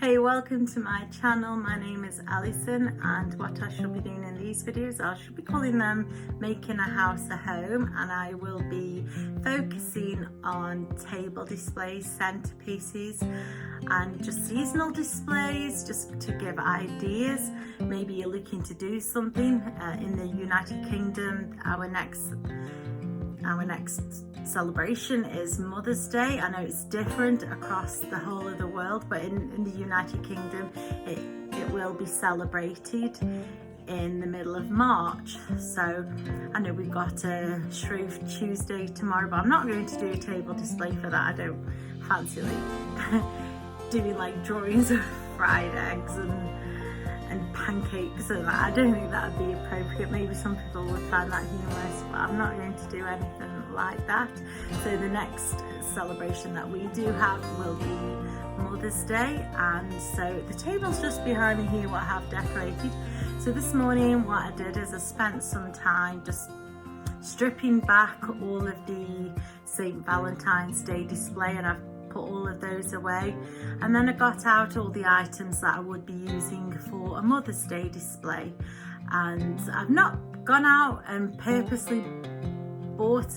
Hey, welcome to my channel. My name is Alison, and what I shall be doing in these videos, I should be calling them Making a House a Home, and I will be focusing on table displays, centerpieces and just seasonal displays, just to give ideas. Maybe you're looking to do something in the United Kingdom. Our next celebration is Mother's Day. I know it's different across the whole of the world, but in the United Kingdom it will be celebrated in the middle of March. So I know we've got a Shrove Tuesday tomorrow, but I'm not going to do a table display for that. I don't fancy doing like drawings of fried eggs and pancakes and that. I don't think that would be appropriate. Maybe some people would find that humorous, but I'm not going to do anything like that. So the next celebration that we do have will be Mother's Day, and so the table's just behind me here, what I have decorated. So this morning what I did is I spent some time just stripping back all of the St. Valentine's Day display, and I've put all of those away, and then I got out all the items that I would be using for a Mother's Day display. And I've not gone out and purposely bought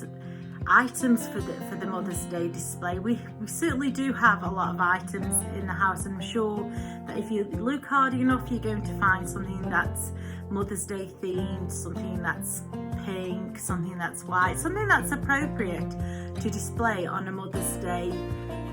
items for the Mother's Day display. We certainly do have a lot of items in the house, and I'm sure that if you look hard enough you're going to find something that's Mother's Day themed, something that's pink, something that's white, something that's appropriate to display on a Mother's Day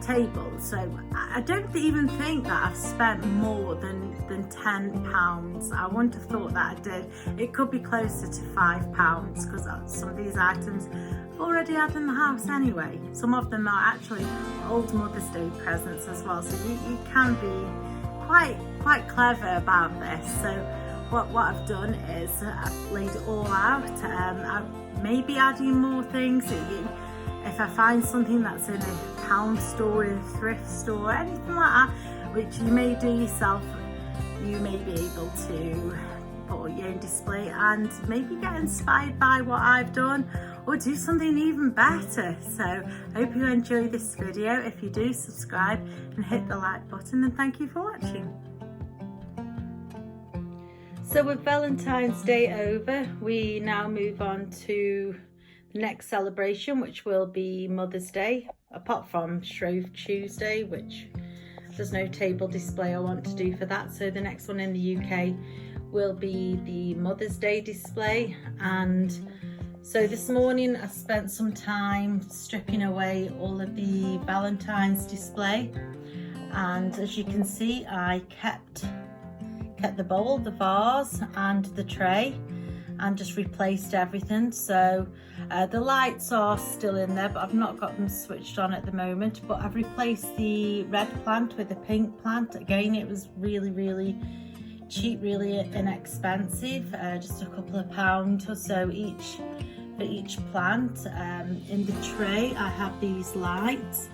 table. So I don't even think that I've spent more than £10. I wouldn't have thought that I did. It could be closer to £5 because some of these items I've already had in the house anyway. Some of them are actually old Mother's Day presents as well, so you can be quite clever about this. So what I've done is I've laid it all out. I may be adding more things. If I find something that's in a pound store, in a thrift store, anything like that, which you may do yourself, you may be able to put your own display and maybe get inspired by what I've done, or do something even better. So I hope you enjoy this video. If you do, subscribe and hit the like button, and thank you for watching. So with Valentine's Day over, we now move on to the next celebration, which will be Mother's Day, apart from Shrove Tuesday, which there's no table display I want to do for that. So the next one in the UK will be the Mother's Day display. And so this morning I spent some time stripping away all of the Valentine's display, and as you can see I kept the bowl, the vase and the tray, and just replaced everything. So the lights are still in there, but I've not got them switched on at the moment. But I've replaced the red plant with a pink plant. Again, it was really cheap, really inexpensive, just a couple of pounds or so each for each plant. In the tray I have these lights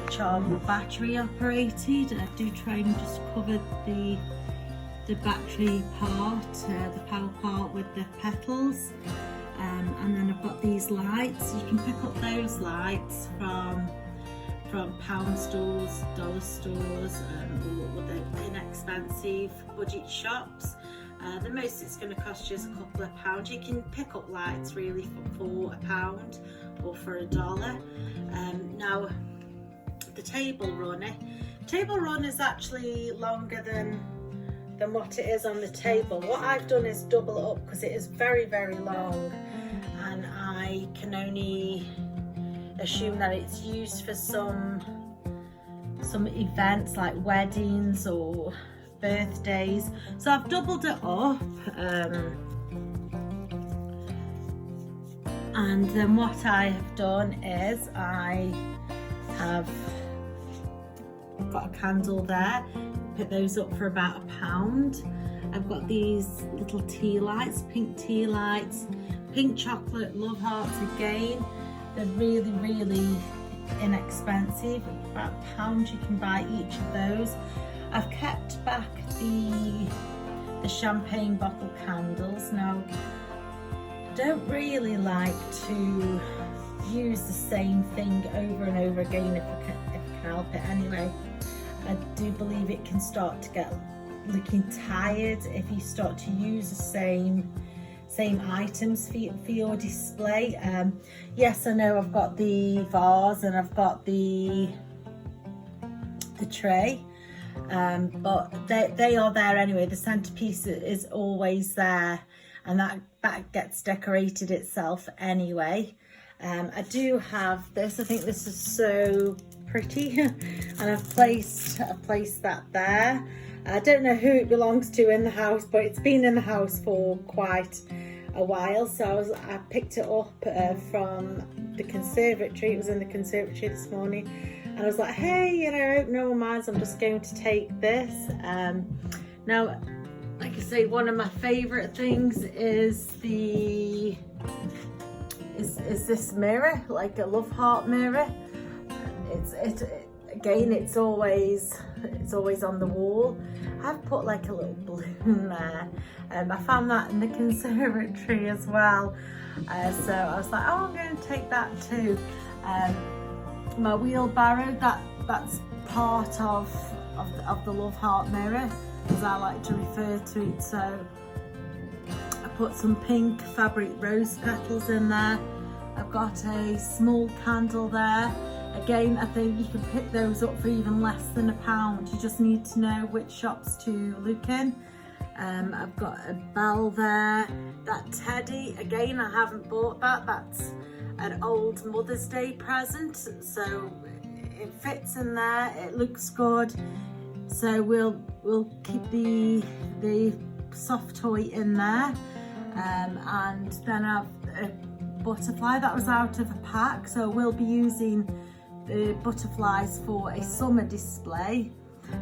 which are battery operated. I do try and just cover the battery part, the power part, with the petals, and then I've got these lights. You can pick up those lights from pound stores, dollar stores, or the inexpensive budget shops. The most it's going to cost you is a couple of pounds. You can pick up lights really for £1 or for $1. Now the table run is actually longer than what it is on the table. What I've done is double it up because it is very long, and I can only assume that it's used for some events like weddings or birthdays. So I've doubled it up, and then what I have done is I have got a candle there, put those up for about £1. I've got these little tea lights, pink tea lights, pink chocolate love hearts again. They're really inexpensive, about £1 you can buy each of those. I've kept back the champagne bottle candles. Now I don't really like to use the same thing over and over again if I can help it anyway. I do believe believe it can start to get looking tired if you start to use the same items for your display. Yes, I know I've got the vase and I've got the tray, but they are there anyway. The centerpiece is always there, and that gets decorated itself anyway. I do have this. I think this is so pretty, and I've placed that there. I don't know who it belongs to in the house, but it's been in the house for quite a while. So I picked it up from the conservatory. It was in the conservatory this morning, and I was like, hey, you know, I hope no one minds, I'm just going to take this. Now, like I say, one of my favourite things is this mirror, like a love heart mirror. It's always on the wall. I've put like a little balloon there. I found that in the conservatory as well. So I was like, oh, I'm going to take that too. My wheelbarrow, that's part of the love heart mirror, as I like to refer to it. So I put some pink fabric rose petals in there. I've got a small candle there. Again, I think you can pick those up for even less than £1. You just need to know which shops to look in. I've got a bell there. That teddy, again, I haven't bought that. That's an old Mother's Day present, so it fits in there. It looks good. So we'll keep the soft toy in there, and then I've a butterfly that was out of a pack. So we'll be using the butterflies for a summer display.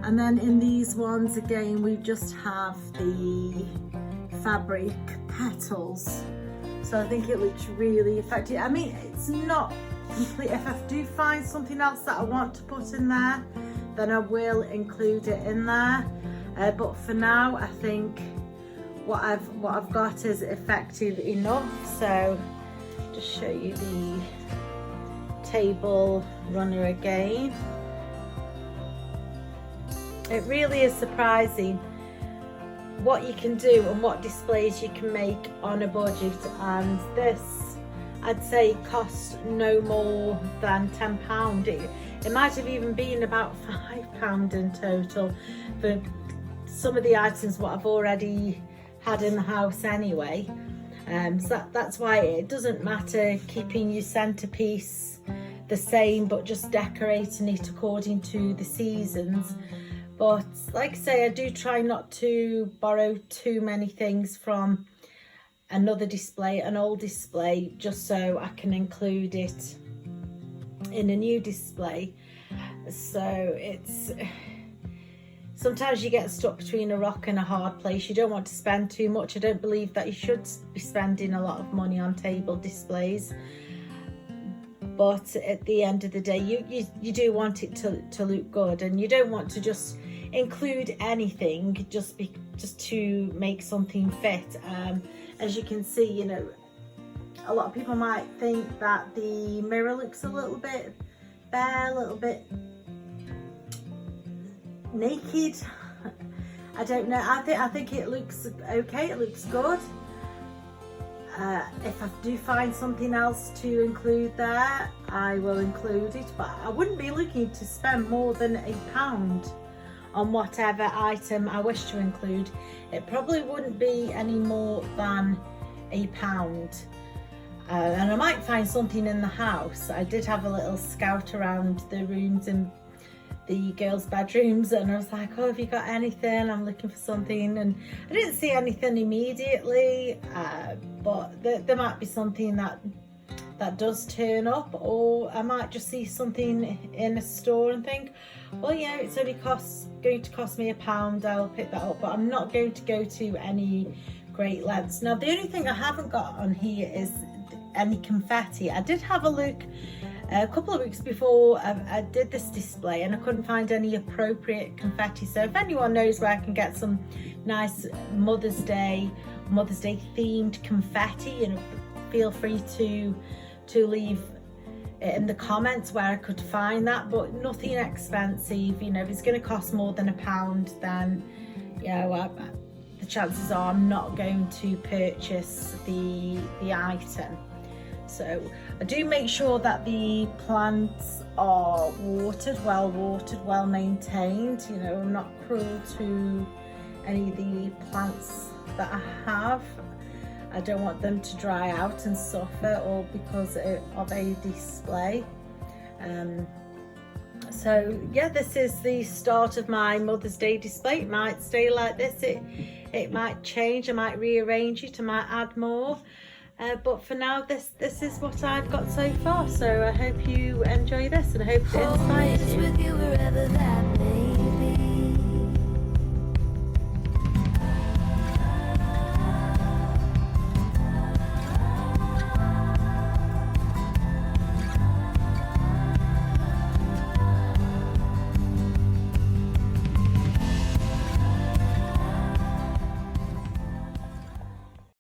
And then in these ones, again, we just have the fabric petals. So I think it looks really effective. I mean, it's not complete. If I do find something else that I want to put in there, then I will include it in there. But for now, I think what I've got is effective enough. So just show you the table runner again. It really is surprising what you can do and what displays you can make on a budget, and this, I'd say, cost no more than £10. It might have even been about £5 in total for some of the items what I've already had in the house anyway. So that's why it doesn't matter keeping your centerpiece the same, but just decorating it according to the seasons. But like I say, I do try not to borrow too many things from another display, an old display, just so I can include it in a new display. So it's, sometimes you get stuck between a rock and a hard place. You don't want to spend too much. I don't believe that you should be spending a lot of money on table displays. But at the end of the day, you do want it to look good, and you don't want to just include anything just to make something fit. As you can see, you know, a lot of people might think that the mirror looks a little bit bare, a little bit naked. I don't know. I think it looks okay. It looks good. If I do find something else to include there, I will include it, but I wouldn't be looking to spend more than £1 on whatever item I wish to include. It probably wouldn't be any more than £1. And I might find something in the house. I did have a little scout around the rooms and the girls' bedrooms, and I was like, oh, have you got anything? I'm looking for something, and I didn't see anything immediately, but there might be something that does turn up, or I might just see something in a store and think, well, yeah, it's only going to cost me £1, I'll pick that up, but I'm not going to go to any great lengths. Now, the only thing I haven't got on here is any confetti. I did have a look a couple of weeks before I did this display, and I couldn't find any appropriate confetti. So if anyone knows where I can get some nice Mother's Day themed confetti, you know, feel free to leave in the comments where I could find that, but nothing expensive. You know, if it's going to cost more than £1, then you know, the chances are I'm not going to purchase the item. So I do make sure that the plants are watered, well maintained. You know, I'm not cruel to any of the plants that I have. I don't want them to dry out and suffer, all because of a display. So yeah, this is the start of my Mother's Day display. It might stay like this, it might change, I might rearrange it, I might add more. But for now, this is what I've got so far. So I hope you enjoy this, and I hope it inspires you.